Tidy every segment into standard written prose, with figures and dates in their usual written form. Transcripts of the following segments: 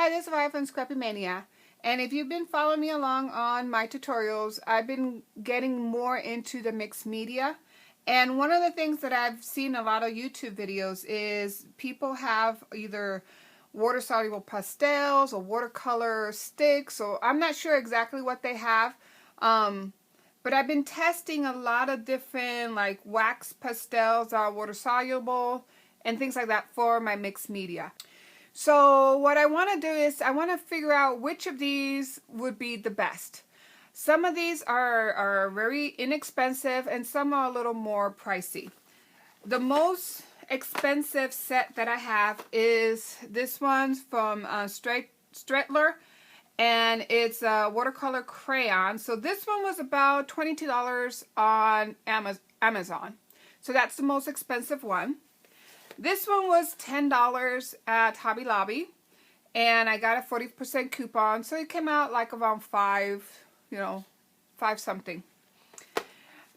Hi, this is Ryan from Scrappy Mania, and if you've been following me along on my tutorials, I've been getting more into the mixed media. And one of the things that I've seen a lot of YouTube videos is people have either water-soluble pastels or watercolor sticks, or I'm not sure exactly what they have. But I've been testing a lot of different like wax pastels that are water-soluble and things like that for my mixed media. So what I want to do is I want to figure out which of these would be the best. Some of these are very inexpensive and some are a little more pricey. The most expensive set that I have is this one from Stretler, and it's a watercolor crayon. So this one was about $22 on Amazon. So that's the most expensive one. This one was $10 at Hobby Lobby, and I got a 40% coupon, so it came out like around $5 something.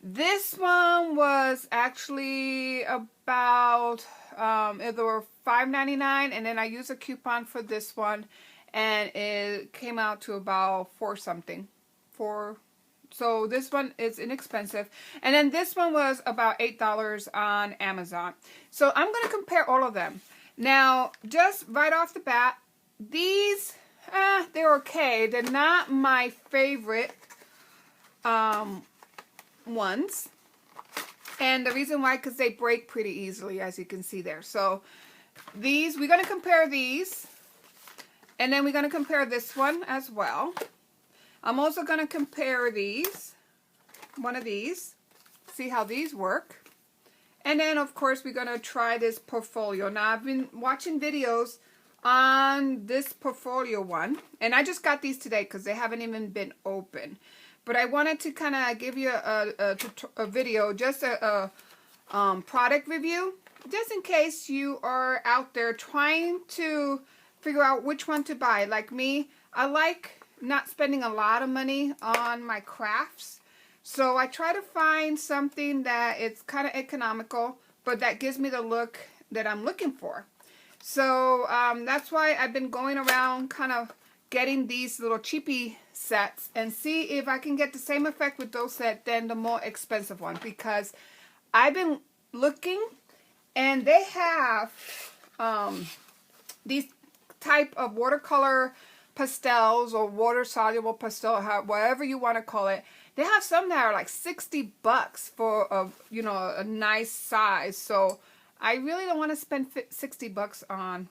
This one was actually about either $5.99, and then I used a coupon for this one, and it came out to about $4 something. So this one is inexpensive. And then this one was about $8 on Amazon. So I'm going to compare all of them. Now, just right off the bat, these, they're okay. They're not my favorite ones. And the reason why, because they break pretty easily, as you can see there. So these, we're going to compare these. And then we're going to compare this one as well. I'm also going to compare these, one of these, see how these work. And then, of course, we're going to try this portfolio. Now, I've been watching videos on this portfolio one, and I just got these today because they haven't even been open. But I wanted to kind of give you a video, just a product review, just in case you are out there trying to figure out which one to buy. Like me, I like not spending a lot of money on my crafts, so I try to find something that it's kind of economical but that gives me the look that I'm looking for. So that's why I've been going around kind of getting these little cheapy sets and see if I can get the same effect with those sets than the more expensive one, because I've been looking and they have these type of watercolor pastels or water soluble pastel, whatever you want to call it. They have some that are like $60 for a nice size. So I really don't want to spend $60 on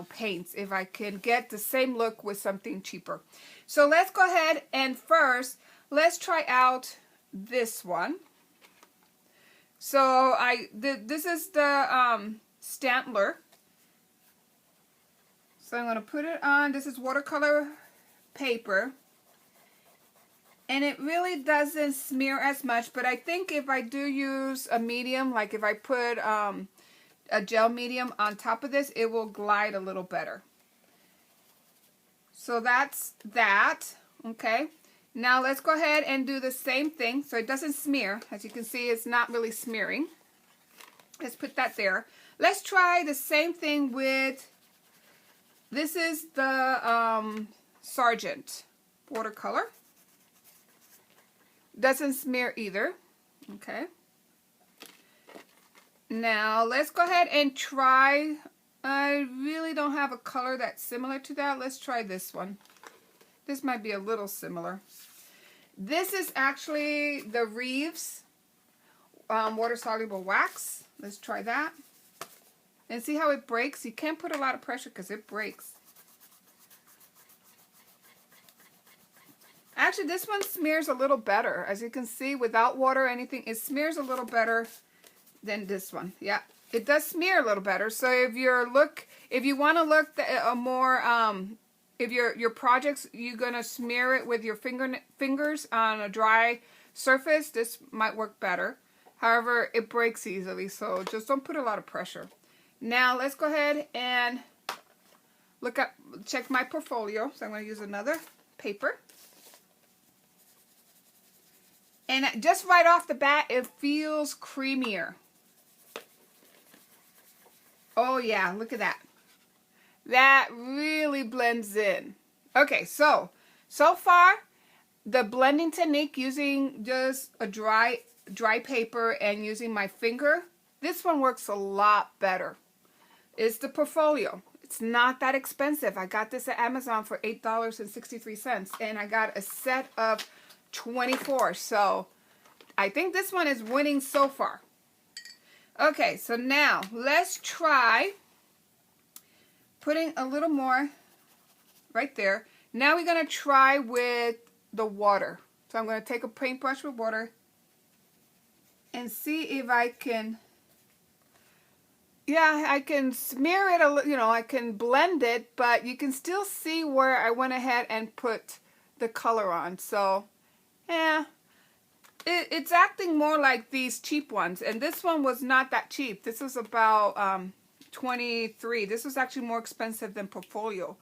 paints if I can get the same look with something cheaper. So let's go ahead and first let's try out this one. So this is the Stantler. So I'm going to put it on. This is watercolor paper. And it really doesn't smear as much, but I think if I do use a medium, like if I put a gel medium on top of this, it will glide a little better. So that's that. Okay. Now let's go ahead and do the same thing so it doesn't smear. As you can see, it's not really smearing. Let's put that there. Let's try the same thing with... This is the Sargent watercolor. Doesn't smear either. Okay. Now let's go ahead and try. I really don't have a color that's similar to that. Let's try this one. This might be a little similar. This is actually the Reeves water-soluble wax. Let's try that. And see how it breaks? You can't put a lot of pressure because it breaks. Actually, this one smears a little better. As you can see, without water or anything, it smears a little better than this one. Yeah, it does smear a little better. So if you want to look more, if your projects, you're gonna smear it with your fingers on a dry surface, this might work better. However, it breaks easily, so just don't put a lot of pressure. Now let's go ahead and check my portfolio. So I'm going to use another paper. And just right off the bat, it feels creamier. Oh yeah, look at that. That really blends in. Okay, so far, the blending technique using just a dry paper and using my finger, this one works a lot better. It's the Portfolio. It's not that expensive. I got this at Amazon for $8.63, and I got a set of 24. So I think this one is winning so far. Okay, so now let's try putting a little more right there. Now we're going to try with the water. So I'm going to take a paintbrush with water and see if I can, yeah, I can smear it, I can blend it, but you can still see where I went ahead and put the color on. So, yeah, it's acting more like these cheap ones. And this one was not that cheap. This was about 23. This was actually more expensive than Portfolio.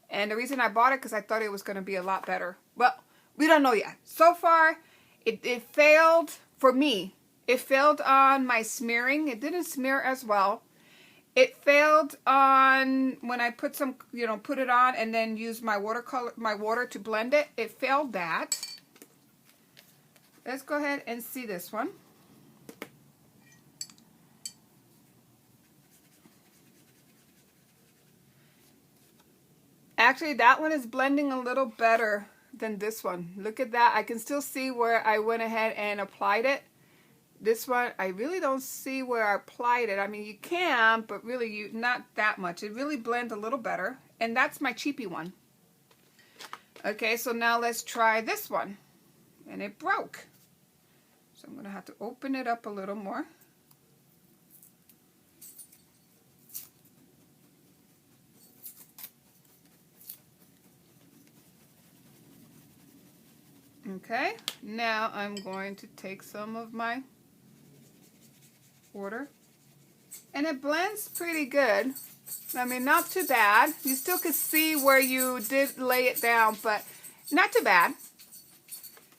And the reason I bought it because I thought it was going to be a lot better. Well, we don't know yet. So far, it failed for me. It failed on my smearing. It didn't smear as well. It failed on when I put some, put it on and then use my water to blend it. It failed that. Let's go ahead and see this one. Actually, that one is blending a little better than this one. Look at that. I can still see where I went ahead and applied it. This one, I really don't see where I applied it. I mean, you can, but really not that much. It really blends a little better. And that's my cheapy one. Okay, so now let's try this one. And it broke. So I'm going to have to open it up a little more. Okay, now I'm going to take some of my water. And it blends pretty good. I mean, not too bad. You still could see where you did lay it down, but not too bad.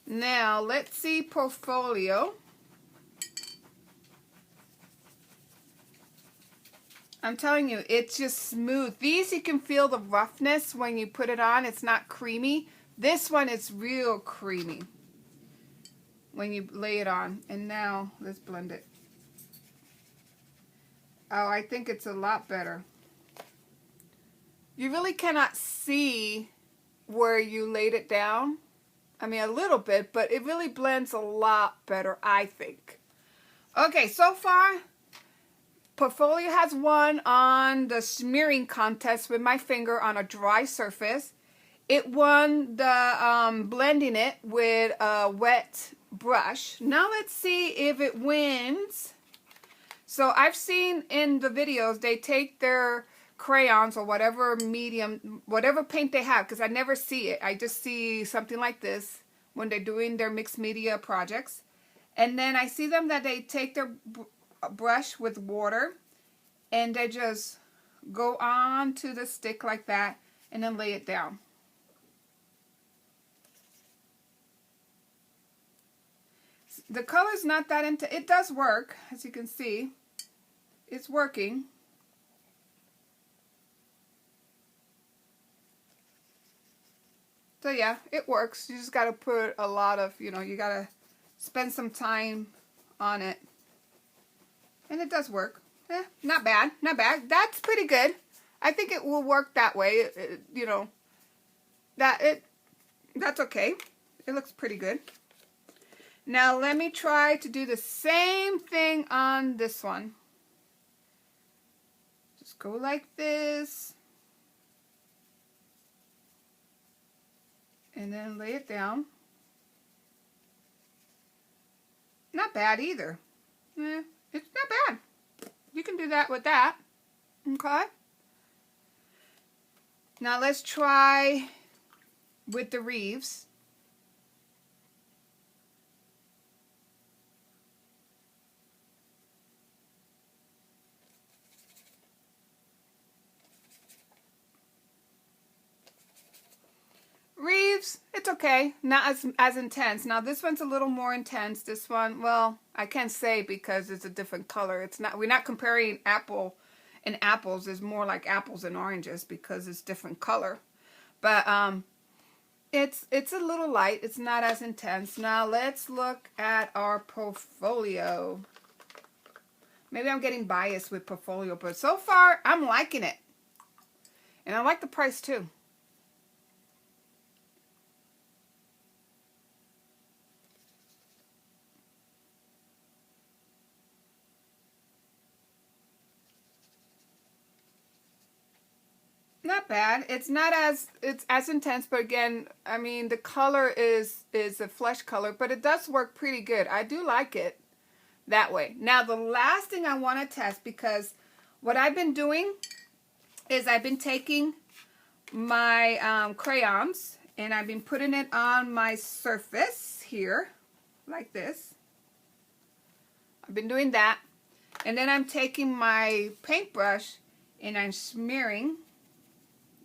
Now, let's see Portfolio. I'm telling you, it's just smooth. These, you can feel the roughness when you put it on. It's not creamy. This one is real creamy when you lay it on. And now, let's blend it. Oh, I think it's a lot better. You really cannot see where you laid it down. I mean, a little bit, but it really blends a lot better, I think. Okay, so far, Portfolio has won on the smearing contest with my finger on a dry surface. It won the blending it with a wet brush. Now let's see if it wins. So I've seen in the videos, they take their crayons or whatever medium, whatever paint they have, because I never see it. I just see something like this when they're doing their mixed media projects. And then I see them that they take their brush with water and they just go on to the stick like that and then lay it down. The color's not that intense. It does work, as you can see. It's working. So yeah, it works. You just got to put a lot of, you got to spend some time on it. And it does work. Not bad, not bad. That's pretty good. I think it will work that way. That's okay. It looks pretty good. Now let me try to do the same thing on this one. Just go like this. And then lay it down. Not bad either. It's not bad. You can do that with that. Okay. Now let's try with the Reeves. Reeves, it's okay. Not as intense. Now this one's a little more intense. This one, well, I can't say because it's a different color. It's not. We're not comparing apple and apples is more like apples and oranges because it's different color. But it's a little light. It's not as intense. Now let's look at our portfolio. Maybe I'm getting biased with portfolio, but so far I'm liking it. And I like the price too. Not bad. It's as intense, but again, I mean the color is a flesh color, but it does work pretty good. I do like it that way. Now the last thing I want to test, because what I've been doing is I've been taking my crayons and I've been putting it on my surface here like this. I've been doing that, and then I'm taking my paintbrush and I'm smearing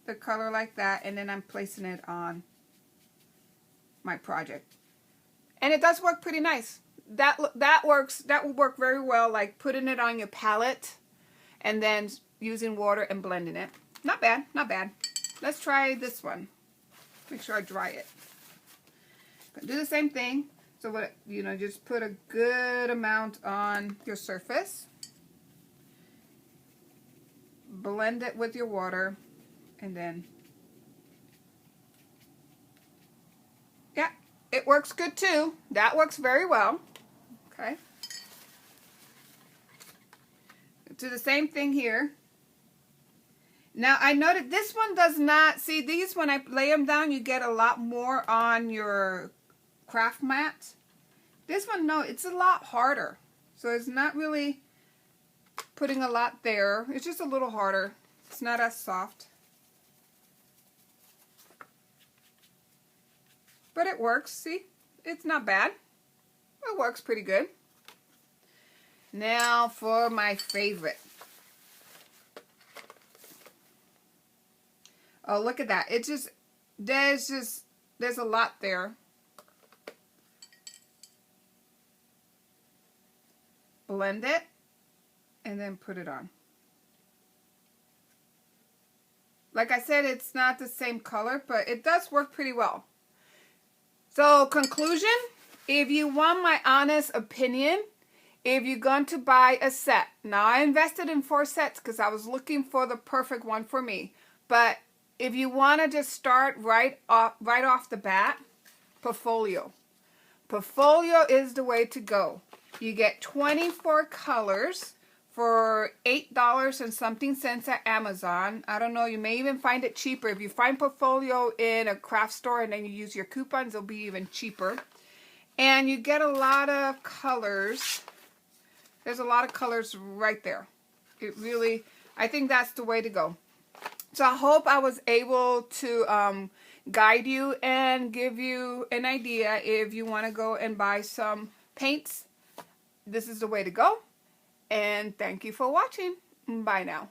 the color like that, and then I'm placing it on my project, and it does work pretty nice. That will work very well, like putting it on your palette and then using water and blending it. Not bad, not bad. Let's try this one. Make sure I dry it. Do the same thing. So what, you know, just put a good amount on your surface, blend it with your water, and then, yeah, it works good too. That works very well. Okay. Do the same thing here. Now I noted this one does not, see these, when I lay them down, you get a lot more on your craft mat. This one, no, it's a lot harder. So it's not really putting a lot there. It's just a little harder. It's not as soft. But it works, see? It's not bad. It works pretty good. Now for my favorite. Oh, look at that. It just, there's a lot there. Blend it and then put it on. Like I said, it's not the same color, but it does work pretty well. So, conclusion, if you want my honest opinion, if you're going to buy a set, now I invested in 4 sets because I was looking for the perfect one for me, but if you want to just start right off the bat, Portfolio. Portfolio is the way to go. You get 24 colors for $8 and something cents at Amazon. I don't know, you may even find it cheaper. If you find Portfolio in a craft store and then you use your coupons, it'll be even cheaper. And you get a lot of colors. There's a lot of colors right there. It really, I think that's the way to go. So I hope I was able to guide you and give you an idea. If you want to go and buy some paints, this is the way to go. And thank you for watching. Bye now.